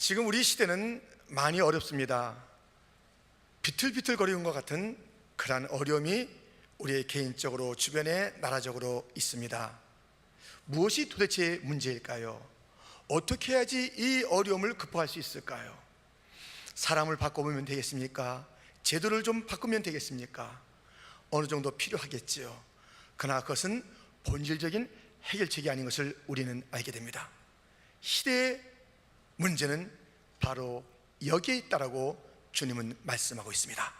지금 우리 시대는 많이 어렵습니다. 비틀비틀거리는 것 같은 그러한 어려움이 우리의 개인적으로, 주변에, 나라적으로 있습니다. 무엇이 도대체 문제일까요? 어떻게 해야지 이 어려움을 극복할 수 있을까요? 사람을 바꿔보면 되겠습니까? 제도를 좀 바꾸면 되겠습니까? 어느 정도 필요하겠지요. 그러나 그것은 본질적인 해결책이 아닌 것을 우리는 알게 됩니다. 시대의 문제는 바로 여기에 있다라고 주님은 말씀하고 있습니다.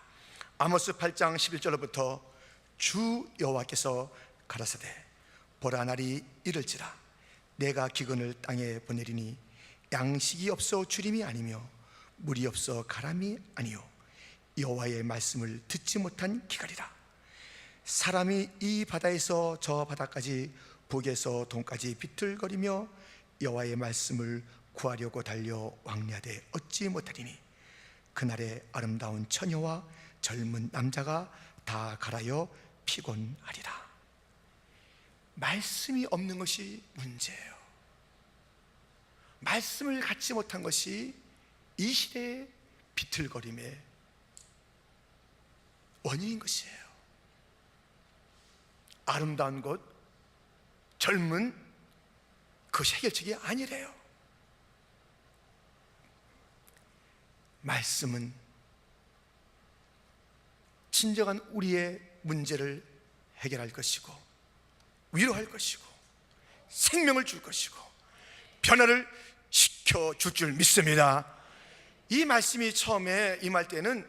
아모스 8장 11절로부터 주 여호와께서 가라사대 보라 날이 이를지라 내가 기근을 땅에 보내리니 양식이 없어 주림이 아니며 물이 없어 가람이 아니요 여호와의 말씀을 듣지 못한 기갈이라. 사람이 이 바다에서 저 바다까지 북에서 동까지 비틀거리며 여호와의 말씀을 구하려고 달려 왕래하되 얻지 못하리니 그날에 아름다운 처녀와 젊은 남자가 다 갈아여 피곤하리라. 말씀이 없는 것이 문제예요. 말씀을 갖지 못한 것이 이 시대의 비틀거림의 원인인 것이에요. 아름다운 것, 젊은 그것이 해결책이 아니래요. 말씀은 진정한 우리의 문제를 해결할 것이고 위로할 것이고 생명을 줄 것이고 변화를 시켜줄 줄 믿습니다. 이 말씀이 처음에 임할 때는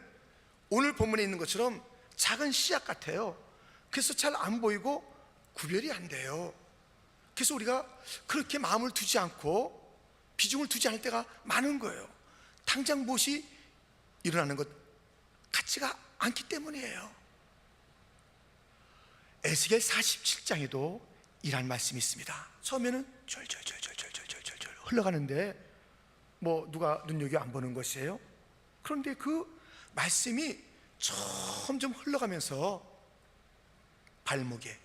오늘 본문에 있는 것처럼 작은 씨앗 같아요. 그래서 잘 안 보이고 구별이 안 돼요. 그래서 우리가 그렇게 마음을 두지 않고 비중을 두지 않을 때가 많은 거예요. 당장 무엇이 일어나는 것 같지가 않기 때문이에요. 에스겔 47장에도 이란 말씀이 있습니다. 처음에는 절절절절절절절절 흘러가는데 뭐 누가 눈여겨 안 보는 것이에요. 그런데 그 말씀이 점점 흘러가면서 발목에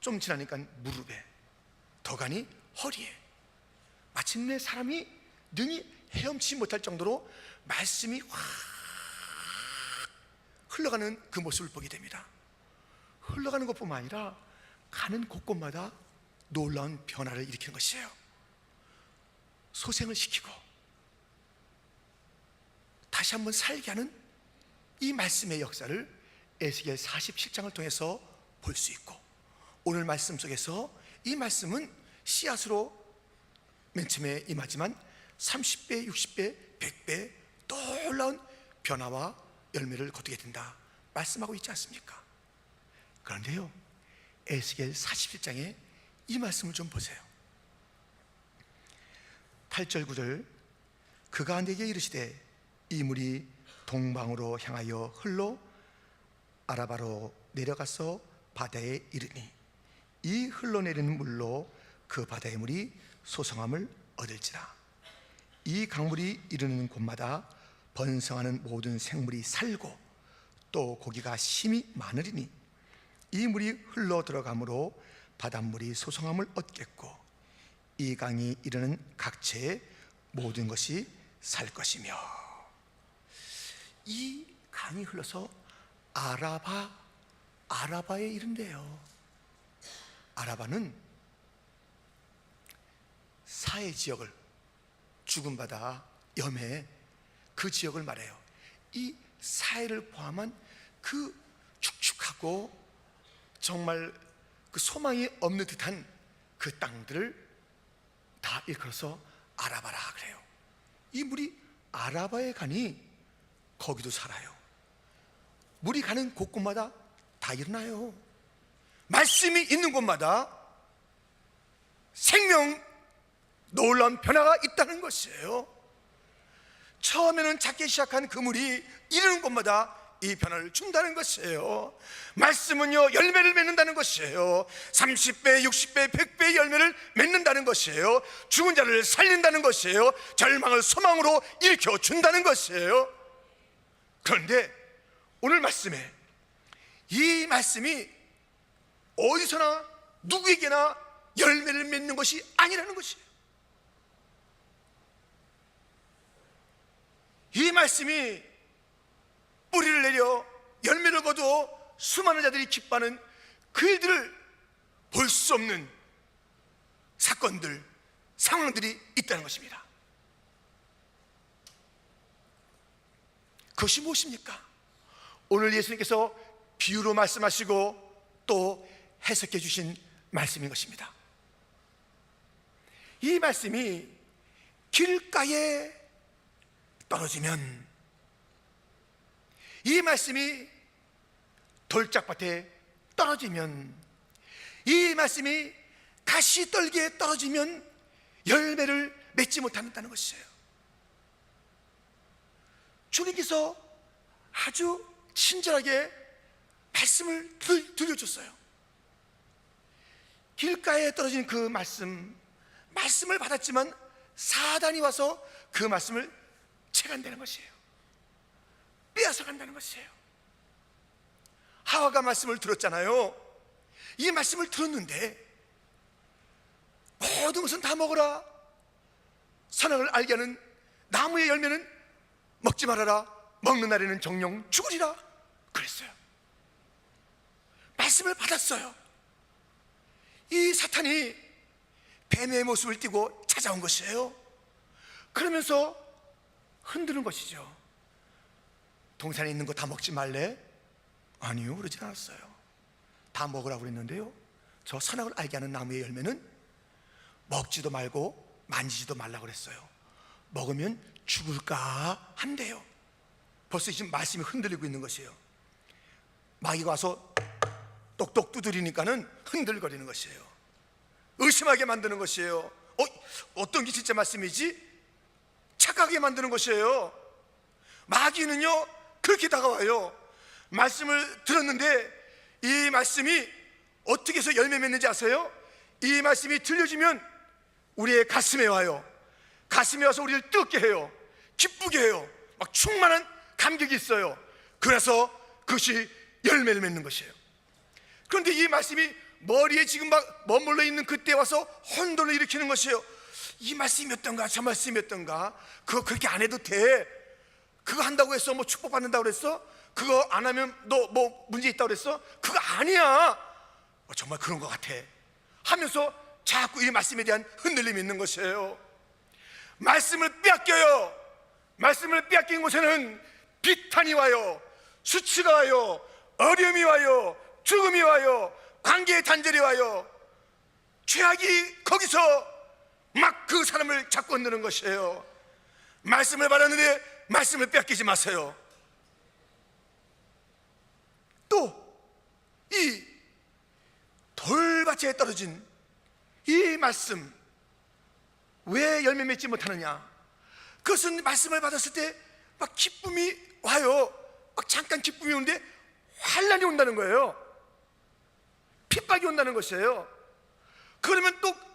좀 지나니까 무릎에 더 가니 허리에 마침내 사람이 능히 헤엄치지 못할 정도로 말씀이 확 흘러가는 그 모습을 보게 됩니다. 흘러가는 것뿐만 아니라 가는 곳곳마다 놀라운 변화를 일으키는 것이에요. 소생을 시키고 다시 한번 살게 하는 이 말씀의 역사를 에스겔 47장을 통해서 볼 수 있고, 오늘 말씀 속에서 이 말씀은 씨앗으로 맨 처음에 임하지만 30배, 60배, 100배 놀라운 변화와 열매를 거두게 된다 말씀하고 있지 않습니까? 그런데요, 에스겔 47장에 이 말씀을 좀 보세요. 8절 9절 그가 내게 이르시되 이 물이 동방으로 향하여 흘러 아라바로 내려가서 바다에 이르니 이 흘러내리는 물로 그 바다의 물이 소성함을 얻을지라. 이 강물이 이르는 곳마다 번성하는 모든 생물이 살고 또 고기가 심히 많으리니 이 물이 흘러 들어가므로 바닷물이 소성함을 얻겠고 이 강이 이르는 각처의 모든 것이 살 것이며. 이 강이 흘러서 아라바에 이른대요. 아라바는 사해 지역을, 죽은 바다, 염해 그 지역을 말해요. 이 사해를 포함한 그 축축하고 정말 그 소망이 없는 듯한 그 땅들을 다 일컬어서 아라바라 그래요. 이 물이 아라바에 가니 거기도 살아요. 물이 가는 곳곳마다 다 일어나요. 말씀이 있는 곳마다 생명, 놀라운 변화가 있다는 것이에요. 처음에는 작게 시작한 그 물이 이르는 곳마다 이 변화를 준다는 것이에요. 말씀은요, 열매를 맺는다는 것이에요. 30배, 60배, 100배의 열매를 맺는다는 것이에요. 죽은 자를 살린다는 것이에요. 절망을 소망으로 일으켜 준다는 것이에요. 그런데 오늘 말씀에 이 말씀이 어디서나 누구에게나 열매를 맺는 것이 아니라는 것이에요. 이 말씀이 뿌리를 내려 열매를 거두어 수많은 자들이 기뻐하는 그 일들을 볼 수 없는 사건들, 상황들이 있다는 것입니다. 그것이 무엇입니까? 오늘 예수님께서 비유로 말씀하시고 또 해석해 주신 말씀인 것입니다. 이 말씀이 길가에 떨어지면, 이 말씀이 돌짝밭에 떨어지면, 이 말씀이 가시떨기에 떨어지면 열매를 맺지 못한다는 것이에요. 주님께서 아주 친절하게 말씀을 들려줬어요. 길가에 떨어진 그 말씀을 받았지만 사단이 와서 그 말씀을 채간다는 것이에요. 빼앗아 간다는 것이에요. 하와가 말씀을 들었잖아요. 이 말씀을 들었는데 모든 것은 다 먹어라, 선악을 알게 하는 나무의 열매는 먹지 말아라, 먹는 날에는 정령 죽으리라 그랬어요. 말씀을 받았어요. 이 사탄이 뱀의 모습을 띠고 찾아온 것이에요. 그러면서 흔드는 것이죠. 동산에 있는 거 다 먹지 말래? 아니요, 그러진 않았어요. 다 먹으라고 그랬는데요, 저 선악을 알게 하는 나무의 열매는 먹지도 말고 만지지도 말라고 그랬어요. 먹으면 죽을까 한대요. 벌써 지금 말씀이 흔들리고 있는 것이에요. 마귀가 와서 똑똑 두드리니까는 흔들거리는 것이에요. 의심하게 만드는 것이에요. 어떤 게 진짜 말씀이지? 착각하게 만드는 것이에요. 마귀는요 그렇게 다가와요. 말씀을 들었는데 이 말씀이 어떻게 해서 열매 맺는지 아세요? 이 말씀이 들려지면 우리의 가슴에 와요. 가슴에 와서 우리를 뜨겁게 해요. 기쁘게 해요. 막 충만한 감격이 있어요. 그래서 그것이 열매를 맺는 것이에요. 그런데 이 말씀이 머리에 지금 막 머물러 있는 그때 와서 혼돈을 일으키는 것이에요. 이 말씀이 어떤가, 저 말씀이 어떤가, 그거 그렇게 안 해도 돼, 그거 한다고 해서 뭐 축복받는다고 그랬어? 그거 안 하면 너 뭐 문제 있다고 그랬어? 그거 아니야. 정말 그런 것 같아 하면서 자꾸 이 말씀에 대한 흔들림이 있는 것이에요. 말씀을 빼앗겨요. 말씀을 빼앗긴 곳에는 비탄이 와요, 수치가 와요, 어려움이 와요, 죽음이 와요, 관계의 단절이 와요. 죄악이 거기서 막 그 사람을 잡고 흔드는 것이에요. 말씀을 받았는데 말씀을 빼앗기지 마세요. 또 이 돌밭에 떨어진 이 말씀, 왜 열매 맺지 못하느냐? 그것은 말씀을 받았을 때 막 기쁨이 와요. 막 잠깐 기쁨이 오는데 환난이 온다는 거예요. 핍박이 온다는 것이에요. 그러면 또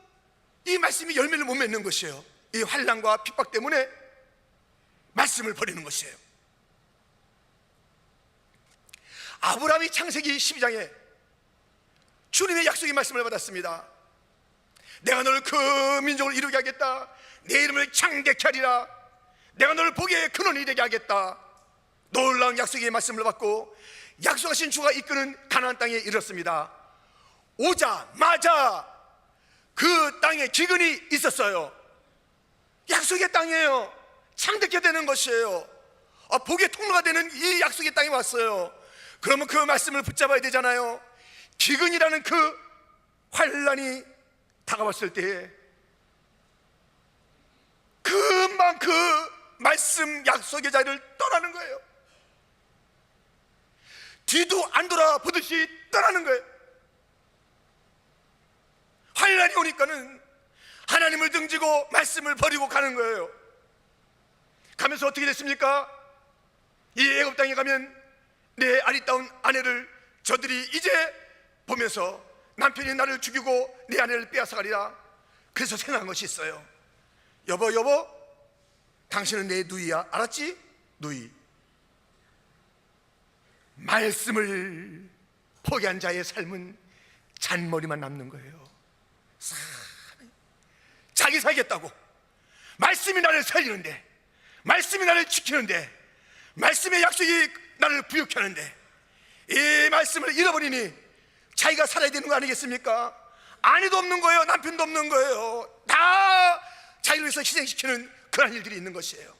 이 말씀이 열매를 못 맺는 것이에요. 이 환난과 핍박 때문에 말씀을 버리는 것이에요. 아브라함이 창세기 12장에 주님의 약속의 말씀을 받았습니다. 내가 너를 그 민족을 이루게 하겠다, 내 이름을 창대케 하리라, 내가 너를 복의 근원이 되게 하겠다. 놀라운 약속의 말씀을 받고 약속하신 주가 이끄는 가나안 땅에 이르렀습니다. 오자마자 그 땅에 기근이 있었어요. 약속의 땅이에요. 창대케 되는 것이에요. 복의 통로가 되는 이 약속의 땅에 왔어요. 그러면 그 말씀을 붙잡아야 되잖아요. 기근이라는 그 환난이 다가왔을 때에 금방 그 말씀 약속의 자리를 떠나는 거예요. 뒤도 안 돌아보듯이 떠나는 거예요. 환난이 오니까는 하나님을 등지고 말씀을 버리고 가는 거예요. 가면서 어떻게 됐습니까? 이 애굽 땅에 가면 내 아리따운 아내를 저들이 이제 보면서 남편이 나를 죽이고 내 아내를 빼앗아가리라. 그래서 생각한 것이 있어요. 여보, 당신은 내 누이야, 알았지? 누이. 말씀을 포기한 자의 삶은 잔머리만 남는 거예요. 자기 살겠다고 말씀이 나를 살리는데, 말씀이 나를 지키는데, 말씀의 약속이 나를 부욕케 하는데, 이 말씀을 잃어버리니 자기가 살아야 되는 거 아니겠습니까? 아내도 없는 거예요. 남편도 없는 거예요. 다 자기를 위해서 희생시키는 그런 일들이 있는 것이에요.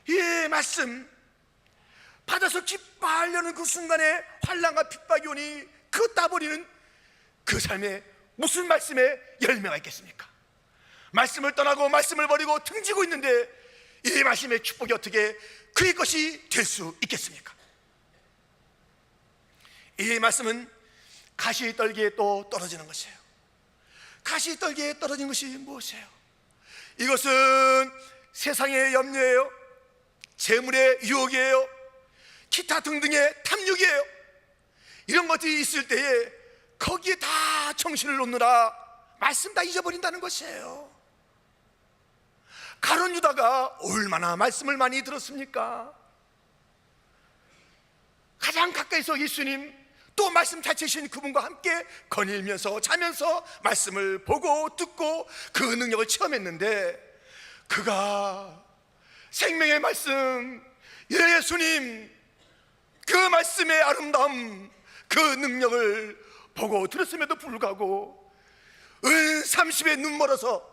이 말씀 받아서 기뻐하려는 그 순간에 환난과 핍박이 오니 그 따버리는 그 삶에 무슨 말씀의 열매가 있겠습니까? 말씀을 떠나고 말씀을 버리고 등지고 있는데 이 말씀의 축복이 어떻게 그의 것이 될 수 있겠습니까? 이 말씀은 가시떨기에 또 떨어지는 것이에요. 가시떨기에 떨어진 것이 무엇이에요? 이것은 세상의 염려예요, 재물의 유혹이에요, 기타 등등의 탐욕이에요. 이런 것들이 있을 때에 거기에 다 정신을 놓느라 말씀 다 잊어버린다는 것이에요. 가룟 유다가 얼마나 말씀을 많이 들었습니까? 가장 가까이서 예수님 또 말씀 자체이신 그분과 함께 거닐면서 자면서 말씀을 보고 듣고 그 능력을 체험했는데, 그가 생명의 말씀, 예수님 그 말씀의 아름다움, 그 능력을 보고 들었음에도 불구하고 은 30에 눈 멀어서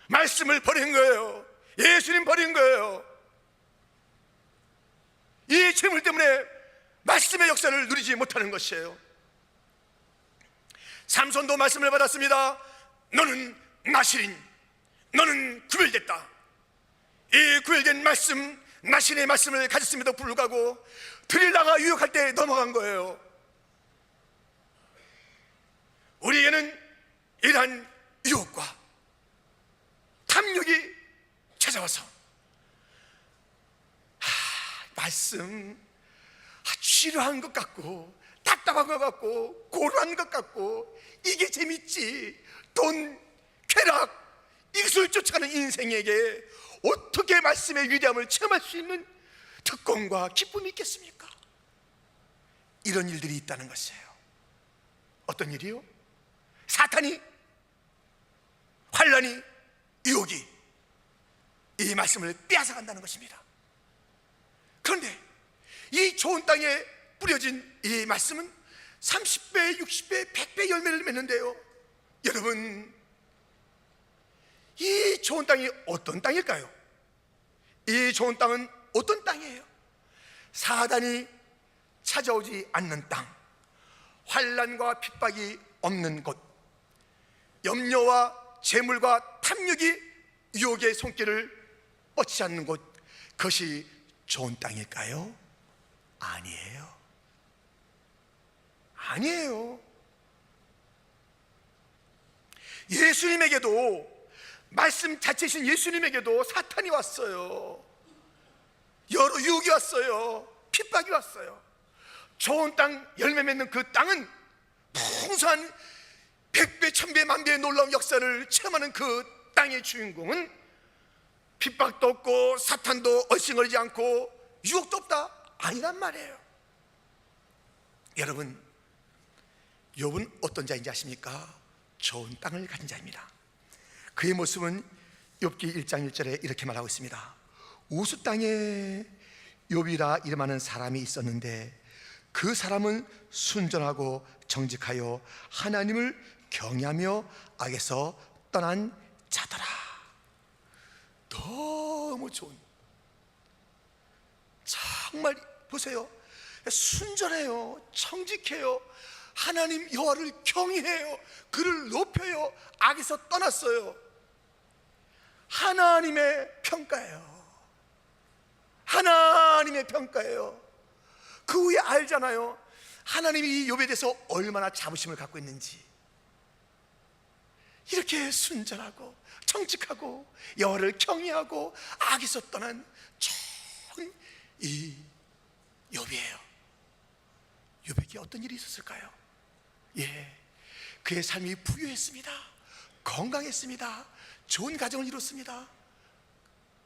말씀을 버린 거예요. 예수님 버린 거예요. 이 재물 때문에 말씀의 역사를 누리지 못하는 것이에요. 삼손도 말씀을 받았습니다. 너는 나실인, 너는 구별됐다. 이 구별된 말씀, 나신의 말씀을 가졌음에도 불구하고 들이다가 유혹할 때 넘어간 거예요. 우리에게는 이러한 유혹과 탐욕이 찾아와서 말씀 지루한 것 같고 답답한 것 같고 고루한 것 같고 이게 재밌지, 돈, 쾌락, 이것을 쫓아가는 인생에게 어떻게 말씀의 위대함을 체험할 수 있는 특권과 기쁨이 있겠습니까? 이런 일들이 있다는 것이에요. 어떤 일이요? 사탄이, 환난이, 유혹이 이 말씀을 빼앗아간다는 것입니다. 그런데 이 좋은 땅에 뿌려진 이 말씀은 30배, 60배, 100배 열매를 맺는데요. 여러분, 이 좋은 땅이 어떤 땅일까요? 이 좋은 땅은 어떤 땅이에요? 사단이 찾아오지 않는 땅, 환난과 핍박이 없는 곳, 염려와 재물과 탐욕이 유혹의 손길을 뻗지 않는 곳, 그것이 좋은 땅일까요? 아니에요. 아니에요. 예수님에게도, 말씀 자체이신 예수님에게도 사탄이 왔어요. 여러 유혹이 왔어요. 핍박이 왔어요. 좋은 땅 열매 맺는 그 땅은 풍성한 100배, 1000배, 만배의 놀라운 역사를 체험하는 그 땅의 주인공은 핍박도 없고 사탄도 얼씬거리지 않고 유혹도 없다? 아니란 말이에요. 여러분, 욥은 어떤 자인지 아십니까? 좋은 땅을 가진 자입니다. 그의 모습은 욥기 1장 1절에 이렇게 말하고 있습니다. 우수 땅에 욥이라 이름하는 사람이 있었는데 그 사람은 순전하고 정직하여 하나님을 경외하며 악에서 떠난 자더라. 너무 좋은, 정말 보세요, 순전해요, 정직해요, 하나님 여호와를 경외해요, 그를 높여요, 악에서 떠났어요. 하나님의 평가예요. 하나님의 평가예요. 그 후에 알잖아요. 하나님이 욥에 대해서 얼마나 자부심을 갖고 있는지. 이렇게 순전하고 정직하고 여호와를 경외하고 악에서 떠난 좋은 이 욥이에요. 욥에게 어떤 일이 있었을까요? 그의 삶이 부유했습니다. 건강했습니다. 좋은 가정을 이뤘습니다.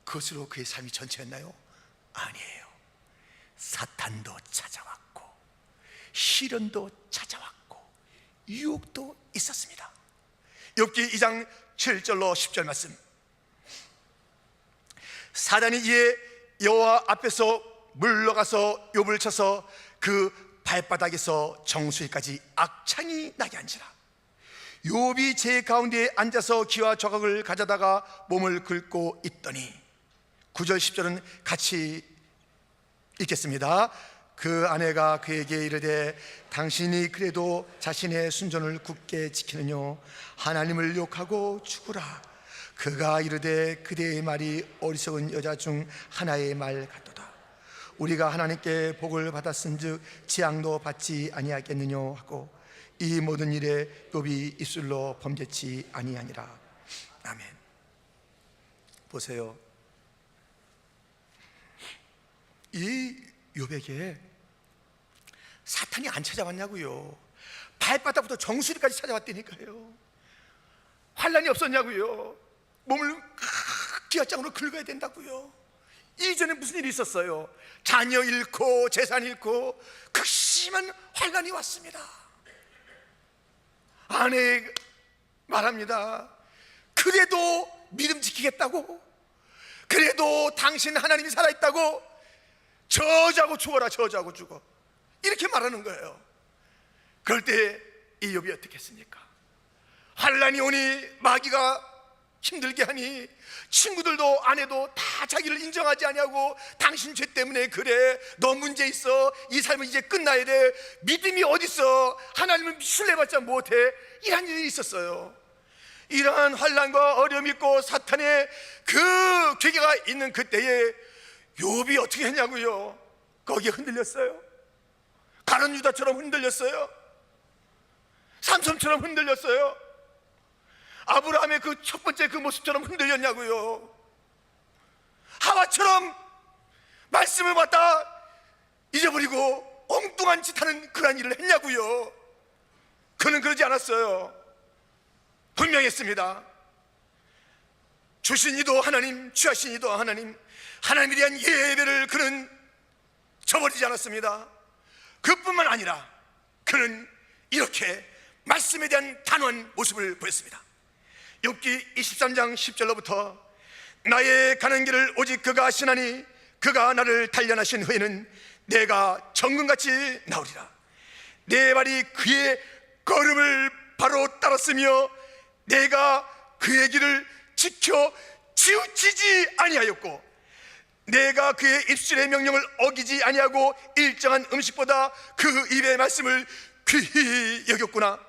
그것으로 그의 삶이 전체였나요? 아니에요. 사탄도 찾아왔고 시련도 찾아왔고 유혹도 있었습니다. 욥기 2장 7절로 10절 말씀. 사단이 이에 여호와 앞에서 물러가서 욥을 쳐서 그 발바닥에서 정수리까지 악창이 나게 한지라. 욥이 제 가운데에 앉아서 기와 조각을 가져다가 몸을 긁고 있더니, 9절 10절은 같이 읽겠습니다. 그 아내가 그에게 이르되 당신이 그래도 자신의 순전을 굳게 지키느뇨 하나님을 욕하고 죽으라. 그가 이르되 그대의 말이 어리석은 여자 중 하나의 말 같도다. 우리가 하나님께 복을 받았은즉 재앙도 받지 아니하겠느뇨 하고 이 모든 일에 욥이 입술로 범죄치 아니하니라. 아멘. 보세요, 이 욥에게 사탄이 안 찾아왔냐고요. 발바닥부터 정수리까지 찾아왔다니까요. 환난이 없었냐고요. 몸을 기아장으로 긁어야 된다고요. 이전에 무슨 일이 있었어요? 자녀 잃고 재산 잃고 극심한 환난이 왔습니다. 아내 말합니다. 그래도 믿음 지키겠다고, 그래도 당신 하나님이 살아있다고 저주하고 죽어라, 저주하고 죽어, 이렇게 말하는 거예요. 그럴 때 이 욥이 어떻게 했습니까? 환난이 오니 마귀가 힘들게 하니 친구들도 아내도 다 자기를 인정하지 아니하고 당신 죄 때문에 그래, 너 문제 있어, 이 삶은 이제 끝나야 돼, 믿음이 어딨어, 하나님을 신뢰받지 못해, 이런 일이 있었어요. 이러한 환난과 어려움이 있고 사탄의 그 괴계가 있는 그때에 욥이 어떻게 했냐고요? 거기에 흔들렸어요. 가룟 유다처럼 흔들렸어요. 삼손처럼 흔들렸어요. 아브라함의 그 첫 번째 그 모습처럼 흔들렸냐고요. 하와처럼 말씀을 받다 잊어버리고 엉뚱한 짓 하는 그런 일을 했냐고요. 그는 그러지 않았어요. 분명했습니다. 주신 이도 하나님, 취하신 이도 하나님, 하나님에 대한 예배를 그는 저버리지 않았습니다. 그뿐만 아니라 그는 이렇게 말씀에 대한 단호한 모습을 보였습니다. 욥기 23장 10절로부터 나의 가는 길을 오직 그가 아시나니 그가 나를 단련하신 후에는 내가 정금같이 나오리라. 내 발이 그의 걸음을 바로 따랐으며 내가 그의 길을 지켜 치우치지 아니하였고 내가 그의 입술의 명령을 어기지 아니하고 일정한 음식보다 그 입의 말씀을 귀히 여겼구나.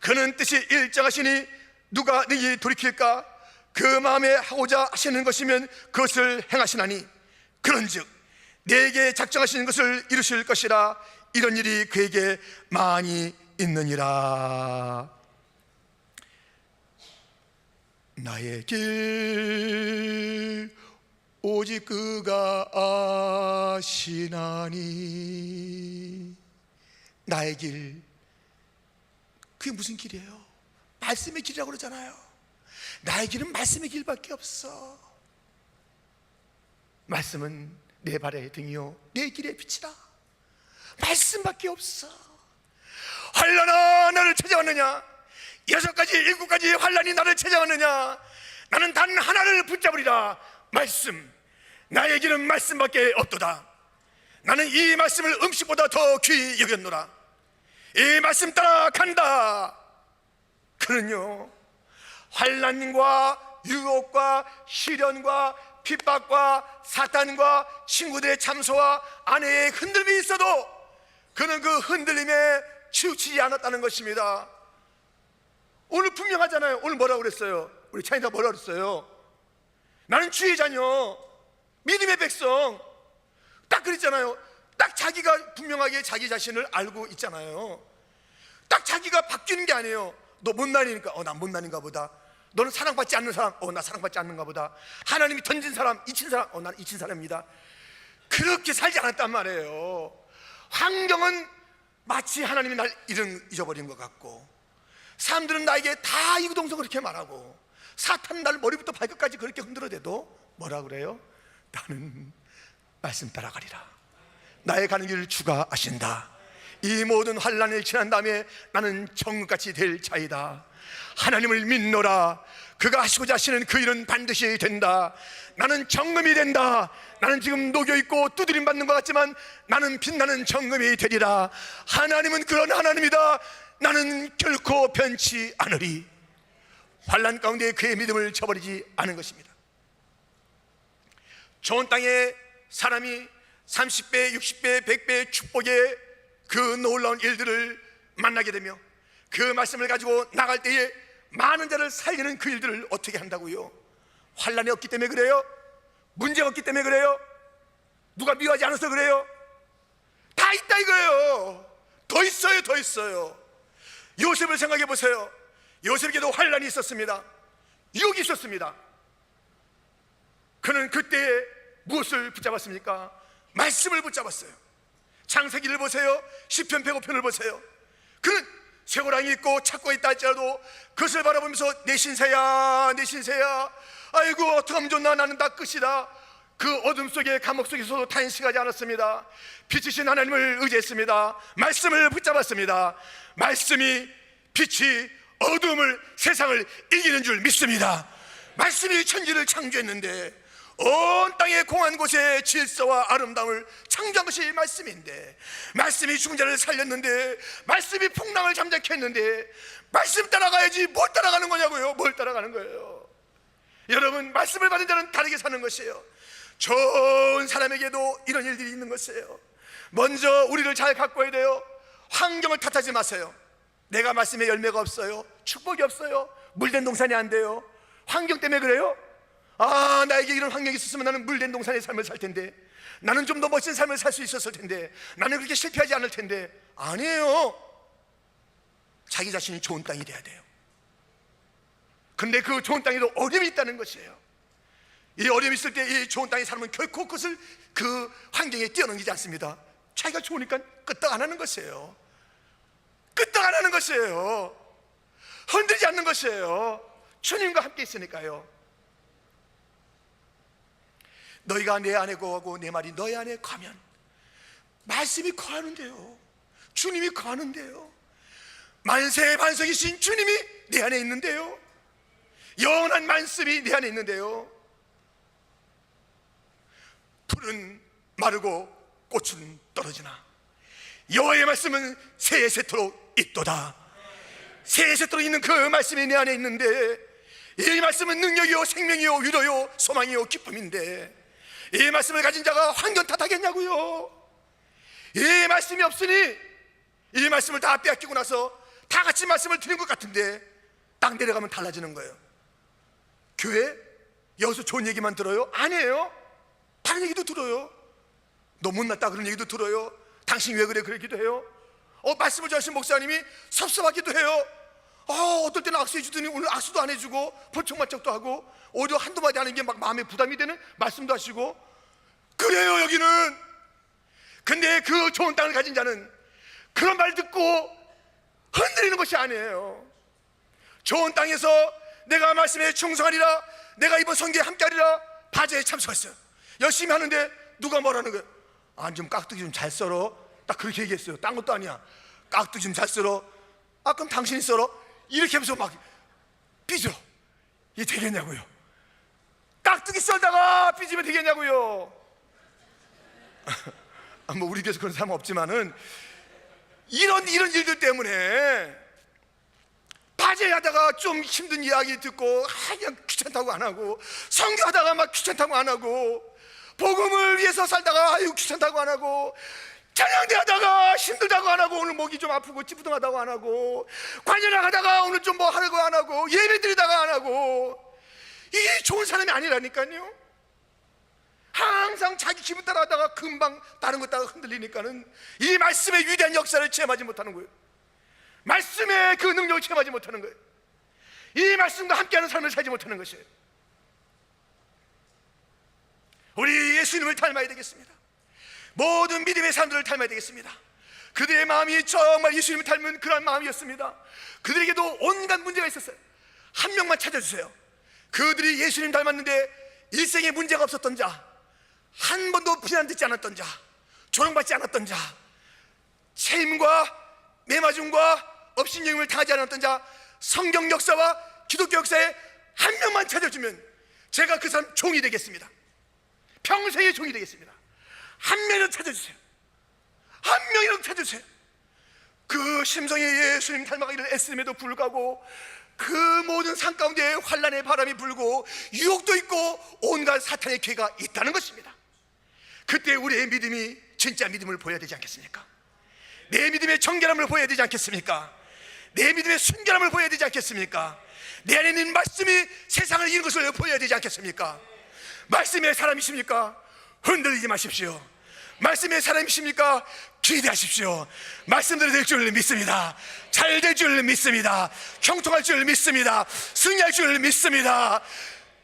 그는 뜻이 일정하시니 누가 능히 돌이킬까? 그 마음에 하고자 하시는 것이면 그것을 행하시나니 그런즉 내게 작정하시는 것을 이루실 것이라. 이런 일이 그에게 많이 있느니라. 나의 길 오직 그가 아시나니. 나의 길, 그게 무슨 길이에요? 말씀의 길이라고 그러잖아요. 나의 길은 말씀의 길밖에 없어. 말씀은 내 발의 등이요 내 길의 빛이라. 말씀밖에 없어. 환난아 나를 찾아왔느냐? 6가지 7가지 환난이 나를 찾아왔느냐? 나는 단 하나를 붙잡으리라. 말씀. 나의 길은 말씀밖에 없도다. 나는 이 말씀을 음식보다 더 귀히 여겼노라. 이 말씀 따라 간다. 그는요 환난과 유혹과 시련과 핍박과 사탄과 친구들의 참소와 아내의 흔들림이 있어도 그는 그 흔들림에 치우치지 않았다는 것입니다. 오늘 분명하잖아요. 오늘 뭐라고 그랬어요? 우리 차이가 뭐라고 그랬어요? 나는 주의 자녀, 믿음의 백성. 딱 그랬잖아요. 딱 자기가 분명하게 자기 자신을 알고 있잖아요. 딱 자기가 바뀌는 게 아니에요. 너 못난이니까 난 못난인가 보다. 너는 사랑받지 않는 사람, 나 사랑받지 않는가 보다. 하나님이 던진 사람, 잊힌 사람, 나는 잊힌 사람입니다. 그렇게 살지 않았단 말이에요. 환경은 마치 하나님이 날 잊어버린 것 같고, 사람들은 나에게 다 이구동성 그렇게 말하고, 사탄은 나를 머리부터 발끝까지 그렇게 흔들어대도 뭐라 그래요? 나는 말씀 따라가리라. 나의 가는 길을 주가 아신다. 이 모든 환난을 지난 다음에 나는 정금같이 될 자이다. 하나님을 믿노라. 그가 하시고자 하시는 그 일은 반드시 된다. 나는 정금이 된다. 나는 지금 녹여있고 두드림 받는 것 같지만 나는 빛나는 정금이 되리라. 하나님은 그런 하나님이다. 나는 결코 변치 않으리. 환난 가운데 그의 믿음을 저버리지 않은 것입니다. 좋은 땅에 사람이 30배, 60배, 100배의 축복의 그 놀라운 일들을 만나게 되며 그 말씀을 가지고 나갈 때에 많은 자를 살리는 그 일들을 어떻게 한다고요? 환난이 없기 때문에 그래요? 문제가 없기 때문에 그래요? 누가 미워하지 않아서 그래요? 다 있다 이거예요. 더 있어요, 더 있어요. 요셉을 생각해 보세요. 요셉에게도 환난이 있었습니다. 유혹이 있었습니다. 그는 그때 무엇을 붙잡았습니까? 말씀을 붙잡았어요. 창세기를 보세요. 시편 105편을 보세요. 그는 쇠고랑이 있고 찾고 있다 할지라도 그것을 바라보면서 내 신세야, 내 신세야, 아이고 어떡하면 좋나, 나는 다 끝이다. 그 어둠 속에 감옥 속에서도 탄식하지 않았습니다. 빛이신 하나님을 의지했습니다. 말씀을 붙잡았습니다. 말씀이, 빛이 어둠을, 세상을 이기는 줄 믿습니다. 말씀이 천지를 창조했는데 온 땅의 공한 곳에 질서와 아름다움을 창조한 것이 말씀인데, 말씀이 죽은 자를 살렸는데, 말씀이 풍랑을 잠잠케 했는데 말씀 따라가야지 뭘 따라가는 거냐고요. 뭘 따라가는 거예요. 여러분, 말씀을 받은 자는 다르게 사는 것이에요. 좋은 사람에게도 이런 일들이 있는 것이에요. 먼저 우리를 잘 가꿔야 돼요. 환경을 탓하지 마세요. 내가 말씀에 열매가 없어요, 축복이 없어요, 물된 동산이 안 돼요. 환경 때문에 그래요? 아, 나에게 이런 환경이 있었으면 나는 물된 동산의 삶을 살 텐데, 나는 좀 더 멋진 삶을 살 수 있었을 텐데, 나는 그렇게 실패하지 않을 텐데. 아니에요. 자기 자신이 좋은 땅이 돼야 돼요. 근데 그 좋은 땅에도 어려움이 있다는 것이에요. 이 어려움이 있을 때 이 좋은 땅에 사람은 결코 그것을 그 환경에 뛰어넘기지 않습니다. 자기가 좋으니까 끄떡 안 하는 것이에요. 끄떡 안 하는 것이에요. 흔들지 않는 것이에요. 주님과 함께 있으니까요. 너희가 내 안에 거하고 내 말이 너희 안에 거하면, 말씀이 거하는데요, 주님이 거하는데요, 만세의 반석이신 주님이 내 안에 있는데요, 영원한 말씀이 내 안에 있는데요. 풀은 마르고 꽃은 떨어지나 여호와의 말씀은 세세토록 있도다. 세세토록 있는 그 말씀이 내 안에 있는데, 이 말씀은 능력이요 생명이요 위로요 소망이요 기쁨인데, 이 말씀을 가진 자가 환경 탓하겠냐고요. 이 말씀이 없으니 이 말씀을 다 빼앗기고 나서 다 같이 말씀을 드린 것 같은데 딱 내려가면 달라지는 거예요. 교회 여기서 좋은 얘기만 들어요? 아니에요. 다른 얘기도 들어요. 너 못났다 그런 얘기도 들어요. 당신 왜 그래 그러기도 해요. 말씀을 전하신 목사님이 섭섭하기도 해요. 어떨 때는 악수해 주더니 오늘 악수도 안 해주고 벌청만쩍도 하고 오히려 한두 마디 하는 게 막 마음에 부담이 되는 말씀도 하시고 그래요 여기는. 근데 그 좋은 땅을 가진 자는 그런 말 듣고 흔들리는 것이 아니에요. 좋은 땅에서 내가 말씀에 충성하리라, 내가 이번 선교에 함께하리라, 바제에 참석했어요. 열심히 하는데 누가 뭐라는 거예요? 좀 깍두기 좀 잘 썰어. 딱 그렇게 얘기했어요. 딴 것도 아니야. 깍두기 좀 잘 썰어. 그럼 당신이 썰어. 이렇게 하면서 막 삐져. 이게 되겠냐고요. 깍두기 썰다가 삐지면 되겠냐고요. 뭐 우리 교회에서 그런 사람 없지만은 이런 일들 때문에 바제하다가 좀 힘든 이야기 듣고 그냥 귀찮다고 안 하고, 선교하다가 막 귀찮다고 안 하고, 복음을 위해서 살다가 귀찮다고 안 하고, 찬양대 하다가 힘들다고 안 하고, 오늘 목이 좀 아프고 찌뿌둥하다고 안 하고, 관여하다가 오늘 좀 뭐 하려고 안 하고, 예배 드리다가 안 하고, 이게 좋은 사람이 아니라니까요. 항상 자기 기분 따라 하다가 금방 다른 것 따라 흔들리니까는 이 말씀의 위대한 역사를 체험하지 못하는 거예요. 말씀의 그 능력을 체험하지 못하는 거예요. 이 말씀과 함께하는 삶을 살지 못하는 것이에요. 우리 예수님을 닮아야 되겠습니다. 모든 믿음의 사람들을 닮아야 되겠습니다. 그들의 마음이 정말 예수님을 닮은 그런 마음이었습니다. 그들에게도 온갖 문제가 있었어요. 한 명만 찾아주세요. 그들이 예수님 닮았는데 일생에 문제가 없었던 자, 한 번도 비난 듣지 않았던 자, 조롱받지 않았던 자, 체임과 매맞음과 업신여김을 당하지 않았던 자, 성경 역사와 기독교 역사에 한 명만 찾아주면 제가 그 사람 종이 되겠습니다. 평생의 종이 되겠습니다. 한 명이라도 찾아주세요. 한 명이라도 찾아주세요. 그 심성의 예수님 닮아가기를 애쓰임에도 불구하고 그 모든 산 가운데 환난의 바람이 불고 유혹도 있고 온갖 사탄의 기회가 있다는 것입니다. 그때 우리의 믿음이 진짜 믿음을 보여야 되지 않겠습니까? 내 믿음의 정결함을 보여야 되지 않겠습니까? 내 믿음의 순결함을 보여야 되지 않겠습니까? 내 안에 있는 말씀이 세상을 이기는 것을 보여야 되지 않겠습니까? 말씀의 사람이십니까? 흔들리지 마십시오. 말씀의 사람이십니까? 기대하십시오. 말씀대로 될 줄 믿습니다. 잘 될 줄 믿습니다. 형통할 줄 믿습니다. 승리할 줄 믿습니다.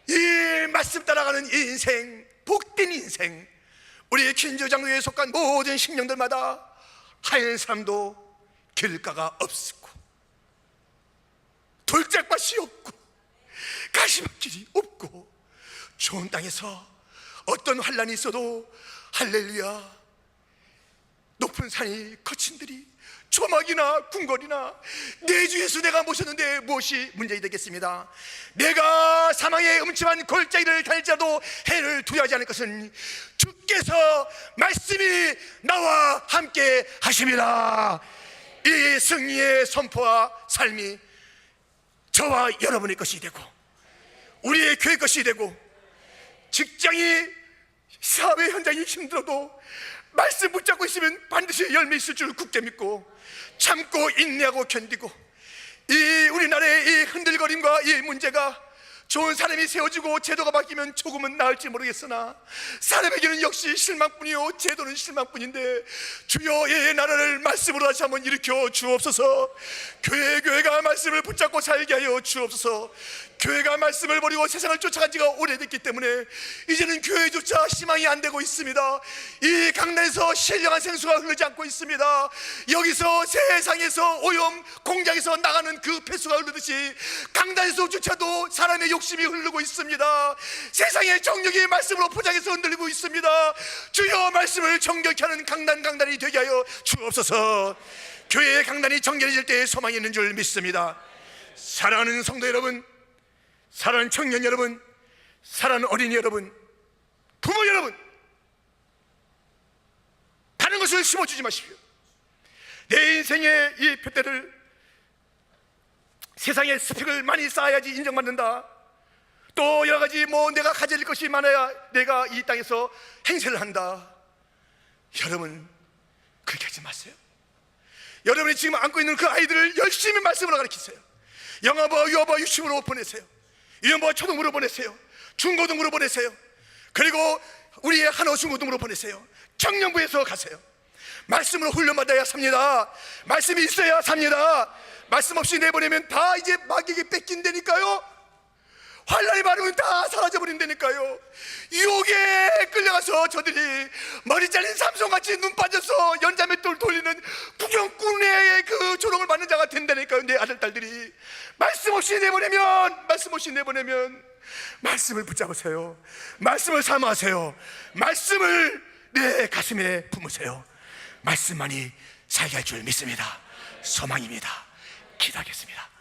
이 말씀 따라가는 인생, 복된 인생, 우리의 킨조장로에 속한 모든 식령들마다 한 사람도 길가가 없었고 돌짝밭이 없고 가시밭길이 없고 좋은 땅에서 어떤 환난이 있어도 할렐루야, 높은 산이 거친 들이 조막이나 궁궐이나 내 주 예수 내가 모셨는데 무엇이 문제가 되겠습니다. 내가 사망의 음침한 골짜기를 달지라도 해를 두려워하지 않을 것은 주께서 말씀이 나와 함께 하심이라. 이 승리의 선포와 삶이 저와 여러분의 것이 되고 우리의 교회 것이 되고, 직장이 사회 현장이 힘들어도 말씀 붙잡고 있으면 반드시 열매 있을 줄 굳게 믿고 참고 인내하고 견디고, 이 우리나라의 이 흔들거림과 이 문제가 좋은 사람이 세워지고 제도가 바뀌면 조금은 나을지 모르겠으나 사람에게는 역시 실망뿐이요 제도는 실망뿐인데, 주여 이 나라를 말씀으로 다시 한번 일으켜 주옵소서. 교회가 말씀을 붙잡고 살게 하여 주옵소서. 교회가 말씀을 버리고 세상을 쫓아간 지가 오래됐기 때문에 이제는 교회조차 희망이 안 되고 있습니다. 이 강단에서 신령한 생수가 흐르지 않고 있습니다. 여기서 세상에서 오염 공장에서 나가는 그 폐수가 흐르듯이 강단에서조차도 사람의 욕심이 흐르고 있습니다. 세상의 정력이 말씀으로 포장해서 흔들리고 있습니다. 주여 말씀을 정결케 하는 강단이 되게 하여 주옵소서. 교회의 강단이 정결해질 때에 소망이 있는 줄 믿습니다. 사랑하는 성도 여러분, 사랑하는 청년 여러분, 사랑하는 어린이 여러분, 부모 여러분, 다른 것을 심어주지 마십시오. 내 인생의 이 표대를 세상에 스펙을 많이 쌓아야지 인정받는다, 또 여러 가지 내가 가질 것이 많아야 내가 이 땅에서 행세를 한다. 여러분 그렇게 하지 마세요. 여러분이 지금 안고 있는 그 아이들을 열심히 말씀으로 가르치세요. 영어부, 유아부, 유치부로 보내세요. 유년부, 초등부로 보내세요. 중고등부로 보내세요. 그리고 우리의 한어 중고등부로 보내세요. 청년부에서 가세요. 말씀으로 훈련받아야 삽니다. 말씀이 있어야 삽니다. 말씀 없이 내보내면 다 이제 마귀에게 뺏긴다니까요. 환란이 많으면 다 사라져버린다니까요. 유혹에 끌려가서 저들이 머리 잘린 삼손같이 눈 빠져서 연자맷돌 돌리는 구경꾼의 그 조롱을 받는 자가 된다니까요. 내 아들 딸들이 말씀 없이 내보내면 말씀을 붙잡으세요. 말씀을 사모하세요. 말씀을 내 가슴에 품으세요. 말씀만이 살게 할 줄 믿습니다. 소망입니다. 기도하겠습니다.